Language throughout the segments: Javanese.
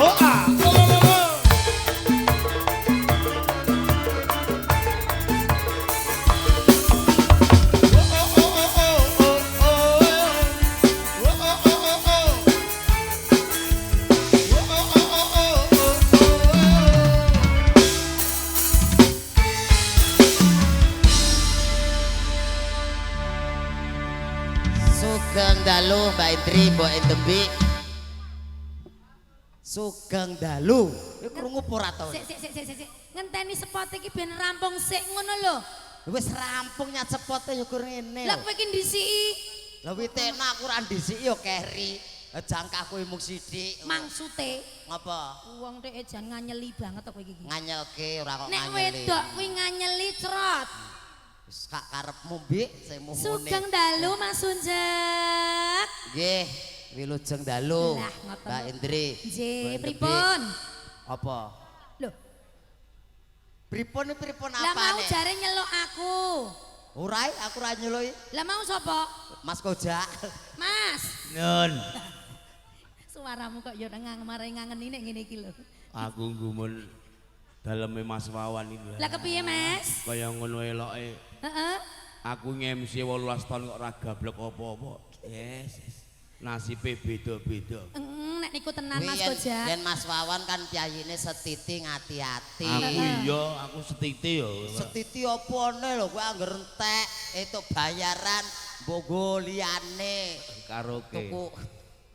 Oh ah. Sugeng dalu Mbak Indri, Mbok Endembi. Sugeng dalu. Ya krungu apa ora to? Sik. Ngenteni spot iki ben rampung sik ngono lho. Wis rampung nyat sepote ya kur ngene. Lah kowe iki ndisiki. Lah witekno aku ora ndisiki ya keri. Jangkaku mung sithik. Mangsute Ngapa? wong dhek jan nganyeli banget kok kowe iki. Nganyelke ora kok Nek nganyeli. wedok kuwi nganyeli cerot. Wis kak karepmu mbik sing mumune. Sugeng dalu Mas Sunjek. Nggih, wilujeng dalu. Lah, ngoten. Mbak Indri. Nggih, Mbok Endembi. pripun? Apa? Lho, Pripun lah apa mau nih? jare nyeluk aku. Ora, aku ora nyeluki. Lah mau sapa? Mas Kojak. Mas. Nun, Suaramu kok ya marai ngangeni nek ngene iki lho. aku gumun daleme Mas Wawan iki. Lah kepiye, Mas? Kaya ngono eloke. Heeh. Aku nge-MC 18 tahun kok ora gablek apa-apa. Yes. Nasibe beda-beda. Nek niku tenan Mas Yen Kojak. Mas Wawan kan piyayine setiti ngati-ati. Aku iya, aku setiti yo. Setiti opone lho kowe angger entek entuk bayaran mbok liyane Karaoke. tuku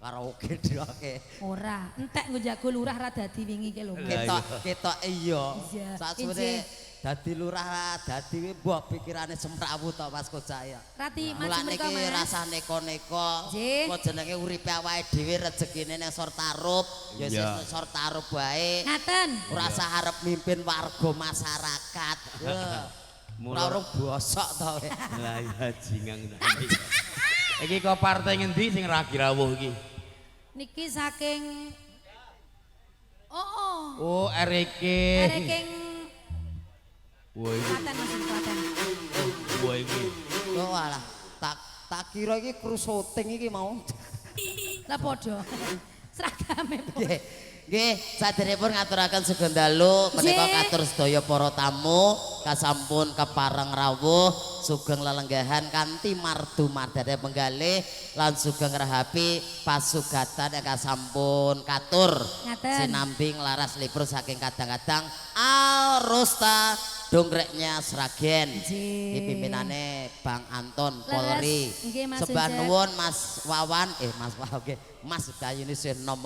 karaoke dhewe. Ora, entek nggo jago lurah ra dadi wingi ki lho. Ketok iya. Iya. Saksune dadi lurah dadi mbok pikirane semrawu to Mas Kojak ya. Rati maju Mulane mriko iki Mas. rasa neko-neko. Nggih. Kok jenenge uripe awake dhewe rezekine ning Sortarup, ya Iya. wis Sortarup wae. Ngaten. Ora usah arep mimpin warga masyarakat. Ora urung bosok to. Lah iya jingang. Iki kok partai ngendi sing ragi rawuh iki? Niki saking Oh, Oh, RK. Ereking Woi, Klaten Mas Klaten. woi iki. Oh alah, tak kira iki kru syuting iki mau. Lah padha. Seragame padha. Nggih. Nggih, saderepun ngaturaken sugeng dalu menika Nggih. katur sedaya para tamu kasampun kepareng rawuh sugeng lelenggahan kanthi mardu mardhane penggalih lan sugeng rahapi pasugatan yang kasampun katur Ngaten. sinambi laras libur saking kadang-kadang Al-Rusta dongreknya Sragen. Nggih. Iki pimpinane Bang Anton Leres. Polri. Nggih, Mas Sembah Sunjek. nuwun Mas Wawan, Mas Wawan nggih. Mas Gayune sing nom.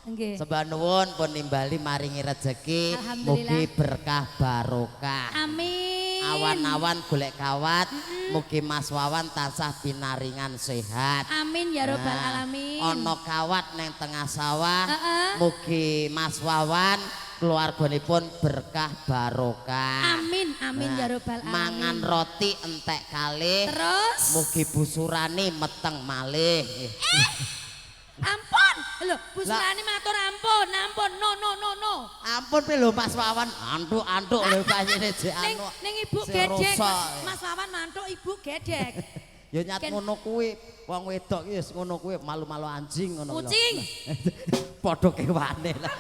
Nggih. Sembah nuwun pun nimbali maringi rezeki, Alhamdulillah. mugi berkah barokah. Amin. Awan-awan golek kawat, mugi Mas Wawan tansah pinaringan sehat. Amin ya robbal Nah, alamin. Ono kawat neng tengah sawah, Heeh. mugi Mas Wawan keluarganipun berkah barokah. Amin amin Nah, ya robbal alamin. mangan roti entek kalih, Terus mugi busurane meteng malih. ampun. Lho, Bu Surani matur ampun, ampun. No. Ampun pi lho Mas Wawan, antuk-antuk lho kayene jek Ning anu. ning Ibu sing gedek. rusak. Mas Wawan mantuk Ibu gedek. Ya nyat Ken- ngono kuwi, wong wedok ki wis ngono kuwi malu-malu anjing ngono lho. Kucing. Padha kewane lah.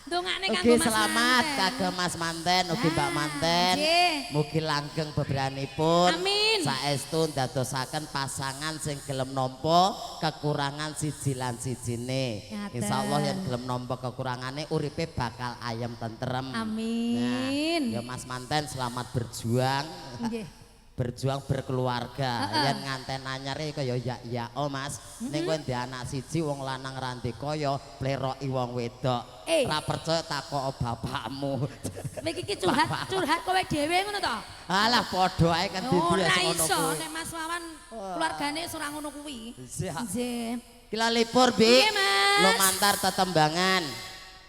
Dongane Ugi kanggo Mas selamat Manten. kagem Mas Manten, ugi Mbak Ah, Manten. nggih. Mugi langgeng beberanipun. Amin. Saestu ndadosaken pasangan sing gelem nampa kekurangan siji lan sijine. Ngaten. Insyaallah yen gelem nampa kekurangane uripe bakal ayem tentrem. Amin. Nah, ya Mas Manten selamat berjuang. Nggih. Berjuang berkeluarga. Heeh. Yen nganten anyare kaya ya oh Mas. Ning kowe ndek anak siji wong lanang ra ndek kaya pleroki wong wedok. Eh. Ora percaya takok bapakmu. Kowe iki curhat kowe dhewe ngono to? Alah padha ae kan Ora dibiasa ngono iso kuwi. nek Mas Wawan keluargane ora ngono kuwi. Siap. Nggih. Kila libur, Bi. Nggih, Mas. Lumantar tetembangan.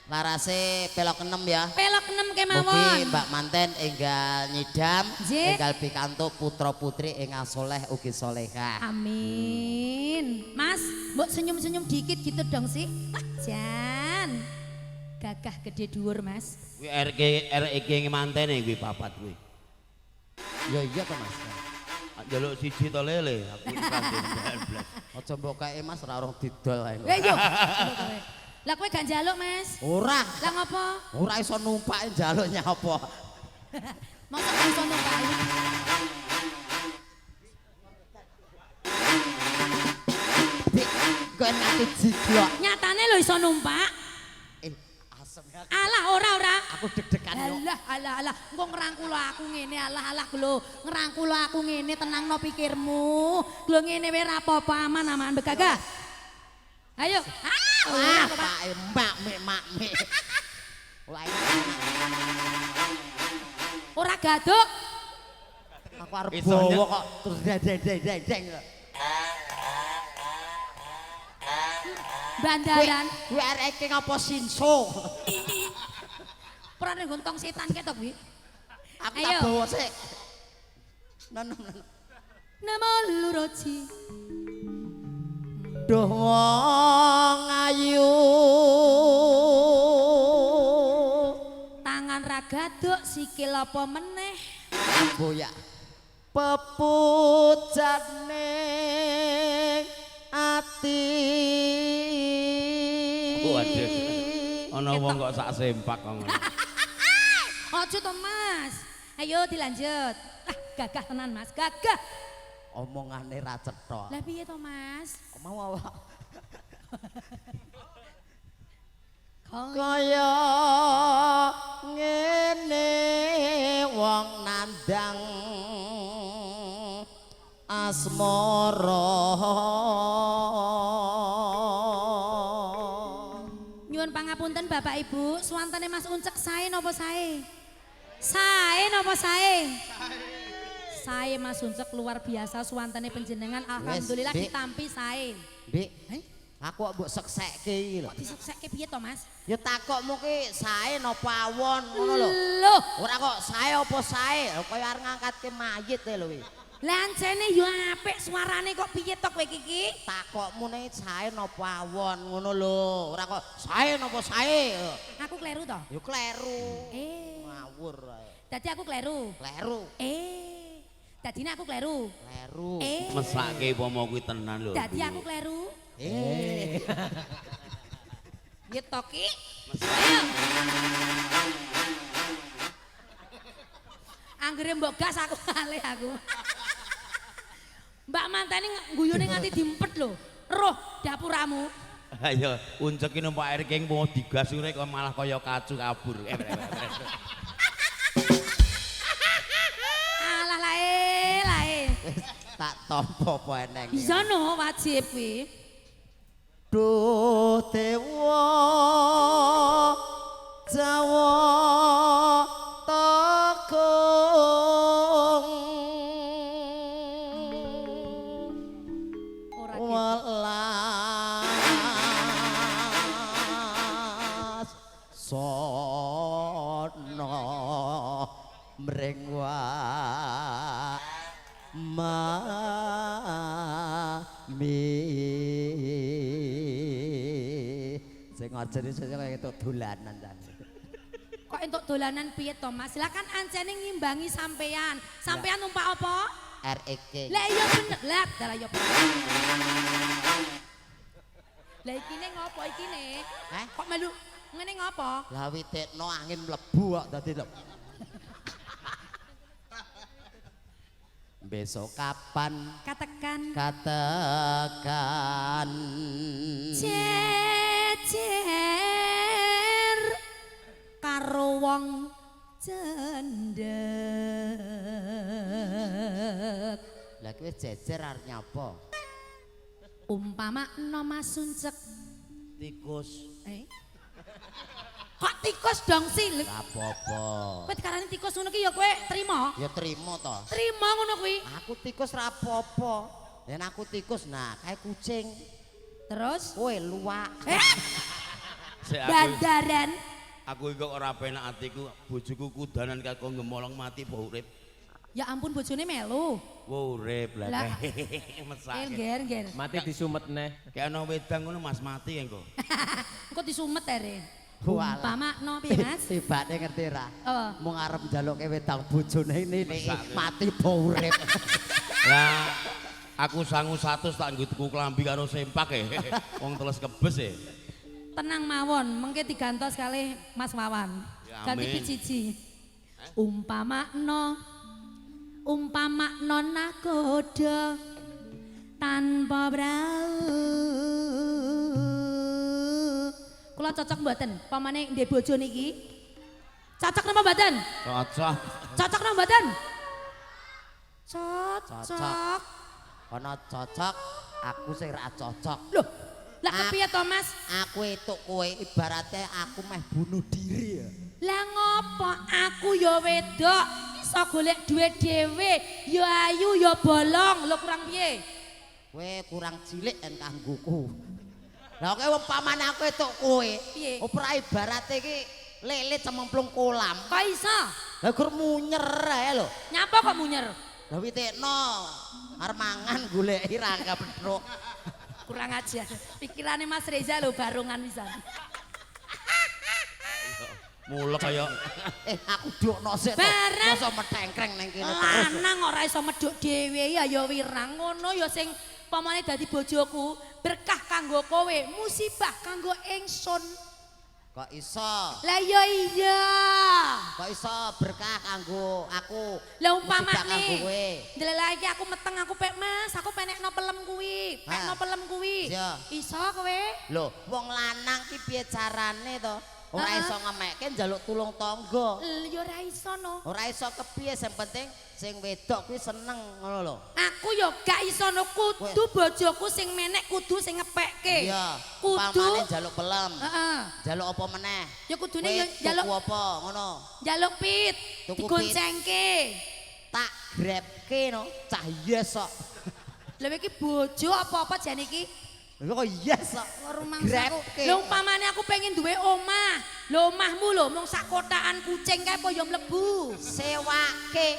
Larase pelok 6 ya. Pelok 6 kemawon. Mugi Mbak Manten enggal nyidam, Nggih. enggal pikantuk putra putri ingkang soleh ugi solehah. Amin. Mas, mbok senyum-senyum dikit gitu dong sih. Jan. Gagah gede dhuwur, Mas. Kuwi RK mantene kuwi papat kuwi. Ya iya to Mas. Njaluk siji to lele, aku iki kan blas. Aja mbok kae Mas ora urung didol ae. Lah iya. Lah kowe gak njaluk, Mas? Ora. Lah ngopo? Ora iso numpak njaluk nyapa. Masa gak iso numpak? Dik, kok nganti jiglok. Nyatane lho iso numpak. Asem ya. Alah ora. Aku deg-degan yo. Alah. Engko ngrangkul aku ngene, alah lho. Ngrangkul aku ngene, tenangno pikirmu. Lho ngene wae ra apa-apa, aman begagah. Ayo. Ah, Pak makme. Wah, Ora gaduk. aku arep Isonya- bawa kok terus deng. Bandaran. Kuwi arek iki ngapa sinso? Perane gontong setan ketok kuwi. Aku Ayo. tak bawa sik. Nono. Namoluroci. Duh wong ayu. Tangan ra gaduk, sikil apa meneh? Boya. Pepujane ati. Waduh. Ana wong kok sak sempak kok ngono. Ojo to, Mas. Ayo dilanjut. Gagah tenan, Mas. Gagah. Omongane ra cetha. Lah piye to, Mas? Mau awak Kok kaya ngene wong nandang asmara. nyuwun pangapunten Bapak Ibu, suwantene Mas Uncek sae napa sae? Sae napa sae? Sae Mas Uncek luar biasa suwantene panjenengan alhamdulillah Dik. ditampi sae. Dik, aku kok mbok seksekke iki lho. Kok disuksekke piye to, Mas? Ya takokmu ki sae napa awon ngono lho. Loh, Ora kok sae apa sae, kaya arep ngangkatke mayit e lho iki. lancene yo apik suarane kok piye to kowe iki? Takokmu ne sae napa awon ngono lho. Ora kok sae napa sae. Aku kleru to? Ya kleru. Ngawur ae. Dadi aku kleru. Kleru. Dadine aku kleru. Kleru. Mesake upama kuwi tenan lho. Dadi aku kleru. Piye to ki? Ayo. Anggere mbok gas aku kalih aku. Mbak Manteni guyune nganti diempet lho. Roh dapuramu. Ayo, uncek iki numpak air keng mau digas urek kok malah kaya kacu kabur. Alah lae. Tak tampa apa eneng. Bisa no wajib kuwi. Duh dewa Jawa Tekung Ora gitu. welas sono mring mami sing ngajeni sing kaya itu dolanan jan. Kok entuk dolanan piye to Mas? Silakan ancene ngimbangi sampean. Sampean numpak apa? REK. Lah iya bener. Lah dalah iya bener. Lah iki ne ngopo iki ne? Kok melu ngene ngopo? Lah witekno angin mlebu kok dadi lho. Besok kapan Katakan katakan cecer karo wong cendek. lah kuwi jejer arep nyapa? Umpama no Mas Uncek. Tikus. Kok tikus dong sih? Ora apa-apa. Kowe dikarani tikus ngono ki ya kowe trima? Ya trimo to. Trima ngono kuwi. Aku tikus ra apa-apa. Yen aku tikus nah kae kucing. Terus Kowe luwak. Sik bandaran. aku kok ora penak atiku, bojoku kudanan kako ngemolong mati apa urip. Ya ampun bojone melu. Wo urip Lah. lah. Mesake. Ger. Mati disumet neh. Kayak ana wedang ngono Mas mati engko. Engko disumet ere. Walah. Umpama no piye Mas? Tibane ngerti ra? Oh. Mung arep njalukke wedang bojone ini Mesake. mati apa urip. Lah aku sangu 100 tak nggo tuku klambi karo sempak Wong teles kebes Tenang mawon, mengke digantos kalih Mas Wawan. Ya, Ganti amin. piciji. Umpamakna nakoda tanpa brau. Kula cocok mboten pamane ndek bojo niki? Cocok napa mboten? Cocok. Cocok napa mboten? Cocok. Cocok. Kono cocok, aku sing ra cocok. Loh, lah kepiye to Mas? Aku etuk kowe ibaratnya aku meh bunuh diri ya. Lah ngopo aku ya wedok iso golek duit dhewe, ya ayu ya bolong, lho kurang piye? Kowe kurang cilik en kanggoku. Lah kowe umpamane aku etuk kowe, Piye? ora ibarate iki lele cemplung kolam. Kok iso? Lah gur munyer ae lho. Nyapa kok munyer? Lah witekno arep mangan goleki rangga petruk. Kurang ajar. Pikirane Mas Reza lho barungan pisan. Mulek kaya Aku dukno sik to. Bareng. Masa metengkreng ning kene terus. Lanang ora iso medhuk dhewe ya wirang ngono ya sing pamane dadi bojoku berkah kanggo kowe, musibah kanggo ingsun. Kok iso? Lah ya iya. Kok iso berkah kanggo aku? Lah musibah kanggo umpamane kowe. ndelela iki aku meteng aku pek Mas, aku penekno pelem kuwi, pekno Ha. pelem kuwi. Iya. Iso kowe? Lho, wong lanang ki piye carane to? Ora Heeh. iso ngemekke njaluk tulung tangga. Ya ora iso no. Ora iso kepiye sing penting sing wedok kuwi seneng ngono lho. Aku ya gak iso no kudu bojoku sing menek kudu sing ngepekke. Iya, Kudu. umpamane njaluk pelem. Heeh. Njaluk apa meneh? Ya kudune Kowe ya njaluk tuku apa ngono? njaluk pit, Tuku digoncengke. Tak grabke no, cah yes kok. Lha iki bojo apa-apa jane iki? Lho kok yes kok. Rumangsaku. Grabke. Lho umpamane aku pengen duwe omah. Lho omahmu lho mung sak kotakan kucing kae apa ya mlebu. Sewake.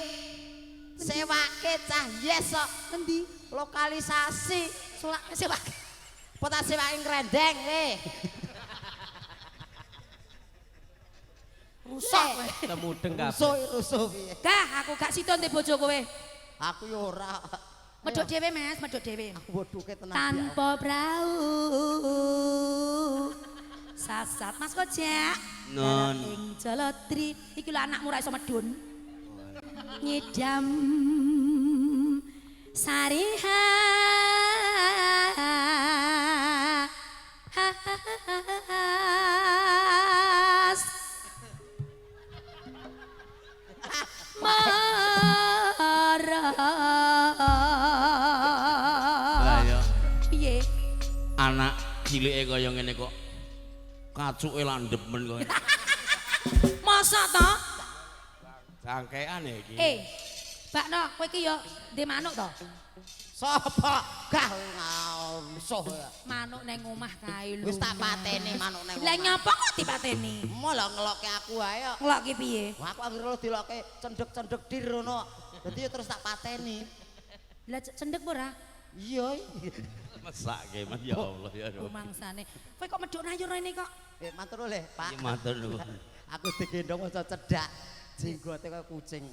Sewake cah yes kok. Endi? Lokalisasi. Sewake. Apa tak sewake ngrendeng Rusak kowe. Lemudeng kabeh. Rusuh piye? Gah, aku gak sida ndek bojo kowe. Aku yo ora. Medhok dhewe Mas, medhok dhewe. Bodoke tenan. Tanpa brau. Sasat Mas Kojak. Non. Ing Jalotri iki lho anakmu ra iso medun. Ngidam sariha. lah ya Piye? anak cilike kaya ngene kok kacuke landhep men kok. Masa to? Jangkean iki. Bakno, kowe iki ya ndek manuk to? Sapa? Gah rusuh ya. Manuk neng omah kae lho. Wis tak pateni manuk nang. Lah nyapa kok dipateni? Malah ngelokke aku ae kok. Ngelokke piye? Wah, aku anggere lo dilokke cendhek-cendhek dir ngono. Dadi ya terus tak pateni. Lah cendhek ora? Iya. Mesake Mas ya Allah ya Rob. Rumangsane. Kowe kok medhok nayur rene kok? Matur oleh, Pak. Iki matur nuwun. Aku digendong aja cedhak. Jenggote kaya kucing.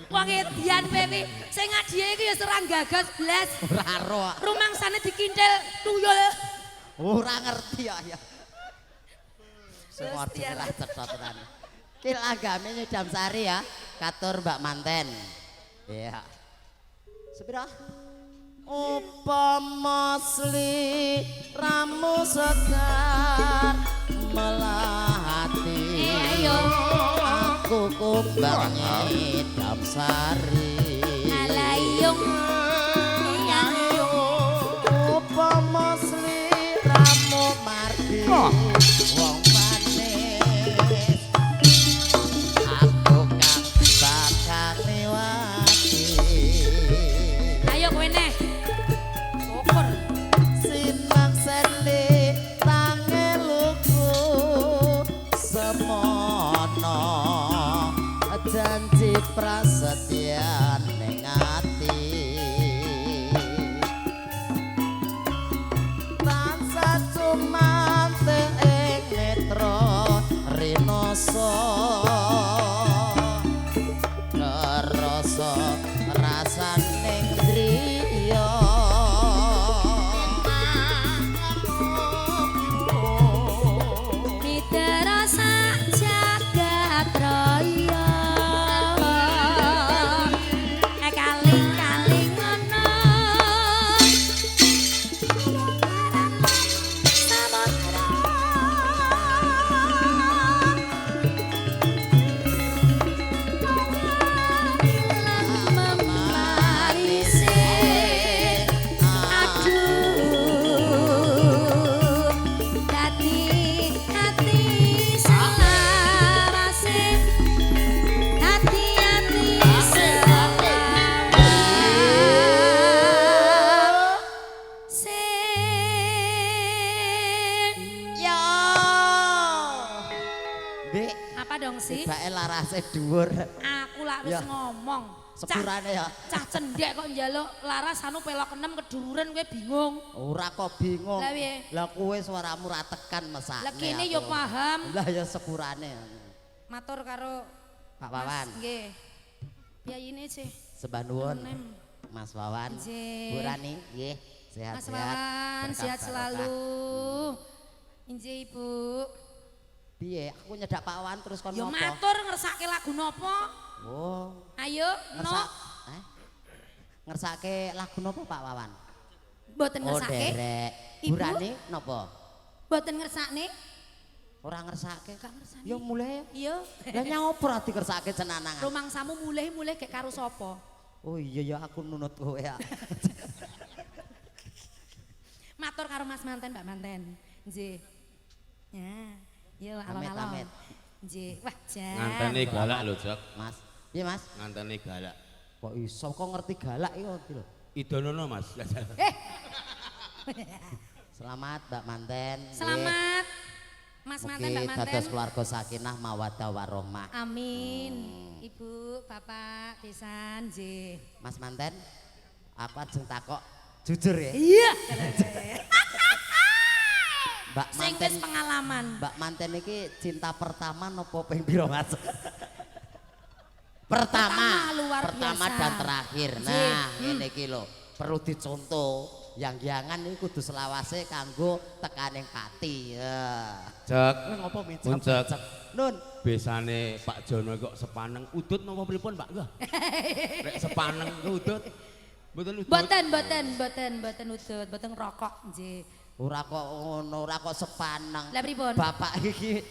Wong edian Pepi, sing adhiye iki ya serang gagas blas. Ora ro. Rumangsane dikintil tuyul. Ora ngerti ya. Semua Gusti Allah. ora cetha tenan. Ki langgame nyedam sari ya. Katur Mbak Manten. Iya. Sepira? Upama ramu sekar melahati. Ayo. Aku kumbang nyedam sari. Alayung. Upama ramu mardi. Wong manis. Aku kang bakal liwati. Ayo kowe neh. Syukur. Simak sendi tangeluku semono janji prasetyan ning ati tansah cuman ing rasa rasane driya Mitra sak jagat raya kaling-kaling ngono samudra memarisi aduh dadi hati selawase hati-hati selawase ya Dik apa dong sih? tibake larase dhuwur Aku lak wis Ya. ngomong. sepurane ya Cah cendek kok njaluk laras anu pelok 6 keduren kowe bingung. ora kok bingung Lah piye? lah kowe suaramu ra tekan mesakne Lah kene aku. yo paham. lah ya sepurane Matur karo Pak Wawan Mas, nggih. Piyayine sih. sembah nuwun Nem. Mas Wawan Nggih. Bu Rani nggih sehat-sehat Mas Wawan berkah sehat barokah. selalu. Injih Ibu. Piye aku nyedak Pak Wawan terus kon Yo ngopo matur ngersake lagu nopo? oh Ayo, no. ngersak ngersake lagu napa Pak Wawan Mboten oh ngersake. derek Ibu? Bu Rani napa Mboten ngersakne. ora ngersake Gak ngersani. ya mulai Iya. lah nyopo ora dikersake cenanangan Rumangsamu mulih-mulih gek karo sapa? oh iya ya aku nunut kowe ya Matur karo Mas Manten, Mbak Manten. Nggih. Ya, yo Amit, alon-alon. amit. Nggih, wah jan. Nganteni galak lho, Jok. Mas iya Mas Nganteni galak. kok iso kok ngerti galak iki lho Idonono, Mas. Eh, selamat Mbak Manten nggih. selamat. Mas Manten, Mbak Mugi Manten. dados keluarga sakinah mawaddah warahmah Amin. Ibu, Bapak, pisan nggih. Mas Manten aku ajeng takok jujur ya Iya. Mbak Sing Manten wis pengalaman. Mbak Manten iki cinta pertama nopo ping pira Mas? Pertama, luar pertama biasa. dan terakhir. Nggih. Nah, ngene iki lho, perlu dicontoh. Yang-yangan iki kudu selawase kanggo tekaning pati. Ya. Jek. Kowe ngopo micap? Nun, Cek. micap? Nun, Besane Pak Jono kok sepaneng udut napa pripun, Pak? Nggih. Rek sepaneng ke udut. Mboten udut. Boten udut, boten rokok nggih. ora kok ngono, ora kok sepaneng. Lah pripun? Bapak iki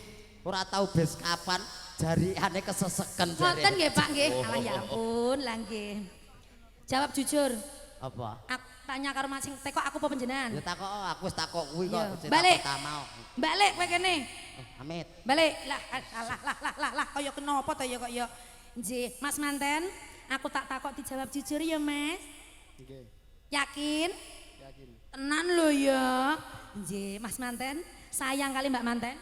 ora tau bes kapan jariane keseseken Ngoten jari. nggih Pak nggih. Alah ya ampun, lah nggih. Jawab jujur. Apa? Aku tanya karo masing tekok aku apa panjenengan? Ya takok aku wis takok kuwi kok Iya. cerita Balik. pertama. Balik kowe kene. Amit. Balik. Lah kaya kenapa to ya kok ya. Nggih, Mas Manten, aku tak takok dijawab jujur ya, Mas. Nggih, Yakin? yakin. Tenan lho ya. Nggih, Mas Manten, sayang kali Mbak Manten.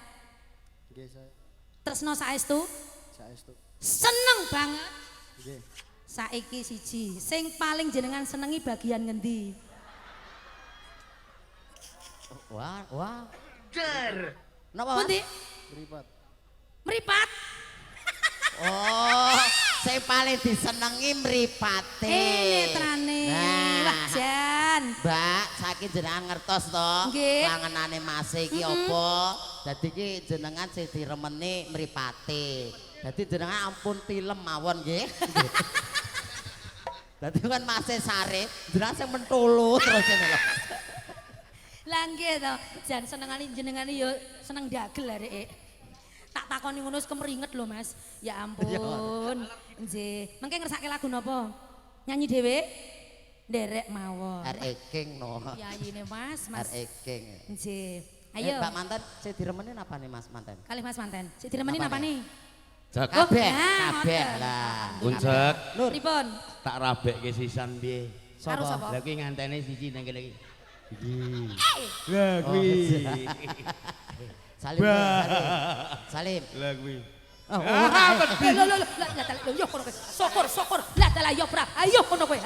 Nggih, saya Tresno saestu, saestu. seneng banget. Nggih. Saiki siji, sing paling jenengan senengi bagian ngendi? Wah, wah. Napa? Mas? Pundi? Mripat. Meripat. Oh, sing paling disenengi mripate. Netrane. Wah, Nah, Jan. Mbak, saiki jenengan ngertos to Nggih. langenane Mas iki apa? Dadi iki jenengan sing diremeni mripate. Dadi jenengan ampun tilem mawon nggih. Dadi kan Mas sare, jenengan sing mentolo terus ngene lho. Lah nggih to, Jan senengane jenengane yo seneng dagel areke. Tak takoni ngono wis kemringet lho, Mas. Ya ampun. Nggih. Mengke ngersake lagu napa? Nyanyi dhewe? Nderek mawon. RE King no. Yayine Mas, Mas. RE King. Nggih. Ayo. Ayo. Mbak Manten, sing diremenin apa nih Mas Manten? Kali Mas Manten. Sik diremenin Apa apa nih? Jek. Oh, Kabeh, nah, kabeh ngoten. lah. Unjek. Nur, Pripun? Tak rabekke sisan piye? Karo sapa? Lah kuwi ngantene siji nang kene iki. Iki. Eh, Lah Oh, kuwi. Salim. Salim. Salim. Lah kuwi. Oh, ora. Lho, yo kono kowe. Syukur. Lah dalah yo pra. Ayo kono kowe.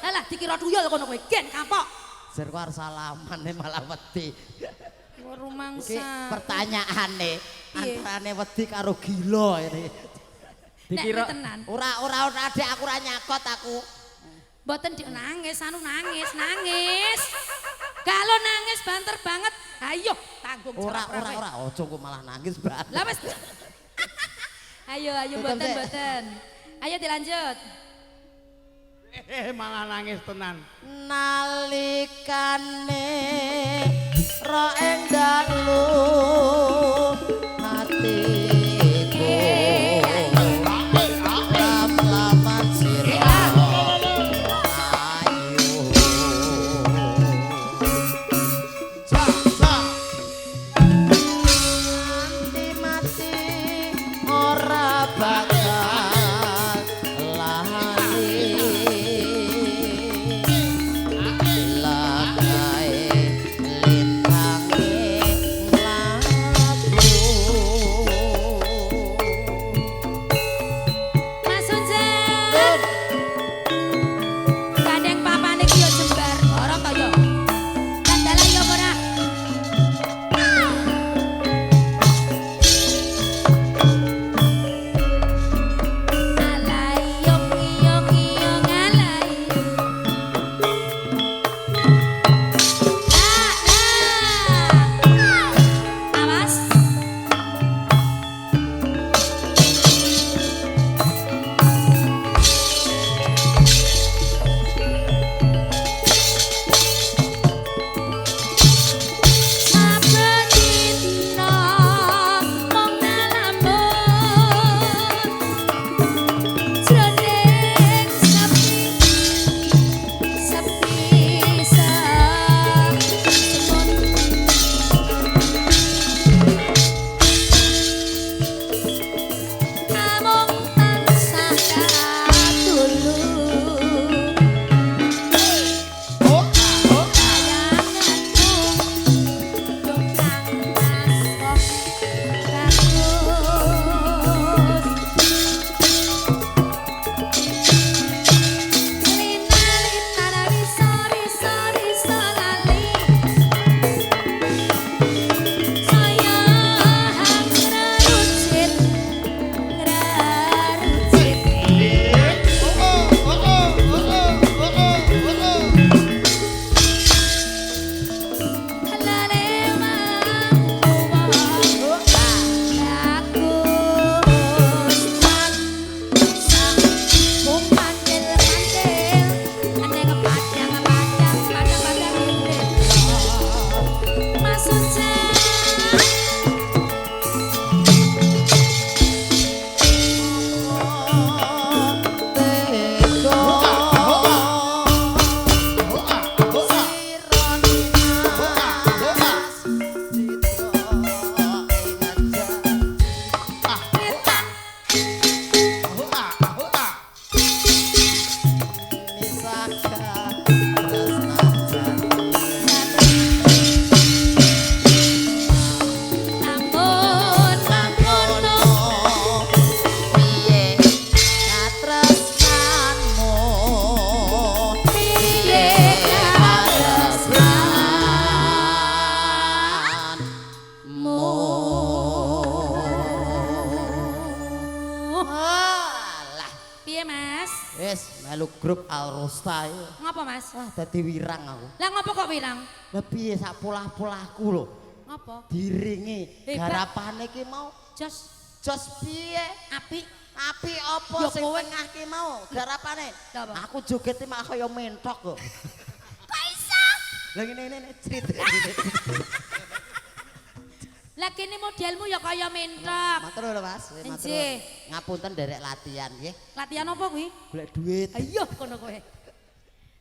Alah dikira tuyul kono kowe. Gen kapok. Sir kok arep salaman malah wedi. Iki Rumangsa. pertanyaane Piye? antarane wedi karo gila ini. Nek tenan. Ora Dek, aku ora nyakot aku. Mboten dik nangis, nangis. Kalau nangis banter banget, ayo tanggung jawab. Ora, ojo kok malah nangis banget. Lah wis. Ayo mboten. Ayo dilanjut. Malah nangis tenan. Nalikane ro ing dalu atiku lam-laman sira ayu mati ora bakal lali lagae lintange lagu Mas Unjen. Gandeng papane ki yo jembar, ora kaya. Dandalan yo ora. Alai yo ngalai. Awas. Saben dina mung nalamun jroning sepi amung tansah katulung Mas Unjen. Lamun ngono piye katresnanmu. Alah, Piye Mas? wis melu grup Alrosta ya. Ngopo Mas? Wah, dadi wirang aku. Lah ngopo kok wirang? Lah piye sak polah-polahku lho. Ngopo? Diringi Hebat. garapane ki mau jos piye? Apik. Api apa Ya sing kowe. tengah ki mau garapane? Lah apa? Aku joget mah kaya mentok kok. Kok iso? Lah ngene crit. Lah kene modelmu ya kaya mentok. Matur lho Mas, matur. Nggih. Ngapunten derek latihan nggih. Latihan apa kuwi? Golek duit. Ayo kono kowe.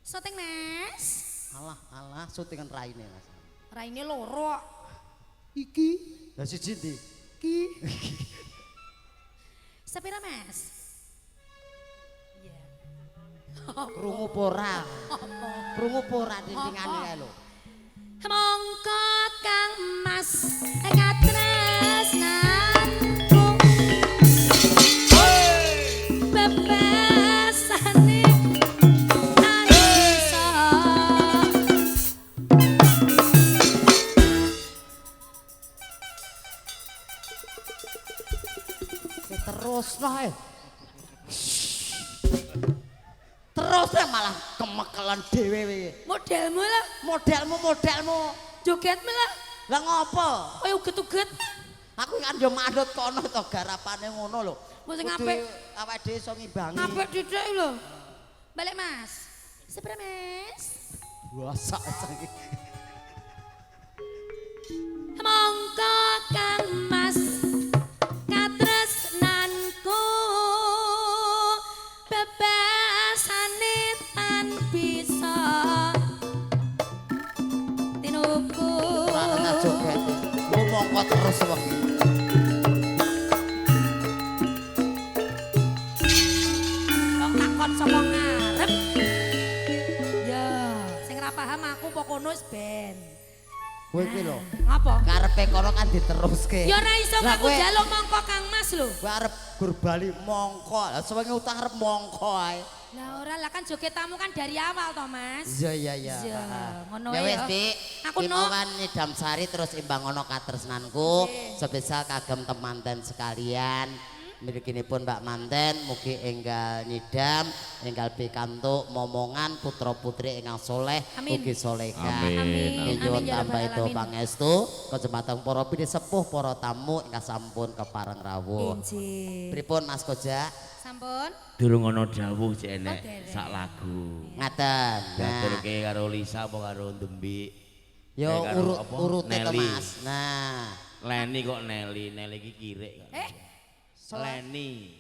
Syuting Mas. Alah, syutingan raine Mas. Raine loro. Iki. Lah siji ndi? Iki. Sepira Mas? Iya. Krungu apa ora? Krungu apa ora dindingane kae lho. Mongko Kang Mas katresnanku. Bebasane anisa. Terus lah terus malah kemekelan dhewe kowe. Modelmu lah, Modelmu. jogetmu lah. Lah ngopo? Kowe uget-uget. Aku kan yo manut kono to garapane ngono lho. Mau sing Kudu apik. awake dhewe iso ngimbangi. Ngapik didik lho. Balik Mas. Sepra Mas. Wasak saiki. Monggo Kang Mas katresnanku bebasane tan bisa tinuku. Ora ana joget. Lu mongko terus wae. Kok takon saka ngarep. Ya, sing ra paham aku pokono wis ben. Kowe iki lho, Apa? karepe kono kan diteruske. Ya ora iso Lah aku kowe- njaluk mongko Kang Mas lho. Kowe arep gur bali mongko. Lah sewenge utah arep mongko ae. Lah ora lah kan jogetanmu kan dari awal to Mas. Iya. Iya, ngono Ya wae wis, ya. Dik. Aku Ki no. mau kan nyidam sari terus imbang ono katresnanku, sebisa kagem temanten sekalian. Mriginipun Mbak Manten mugi enggal nyidam, enggal pikantuk momongan putra-putri ingkang soleh, Amin. mugi solehah. Amin. Nyuwun Amin, ya tambah Rabbal itu Alamin. pangestu kejematan para pidi sepuh para tamu ingkang sampun kepareng rawuh. Injih. Pripun Mas Koja? Sampun. Durung ana dawuh sik enek dereng. sak lagu. Ngaten. Nah, Diaturke karo Lisa apa karo Dembi. yo karo apa? urute to Nelly. Mas. Nah, Leni kok Nelly iki kirek kan. Eh, Leni.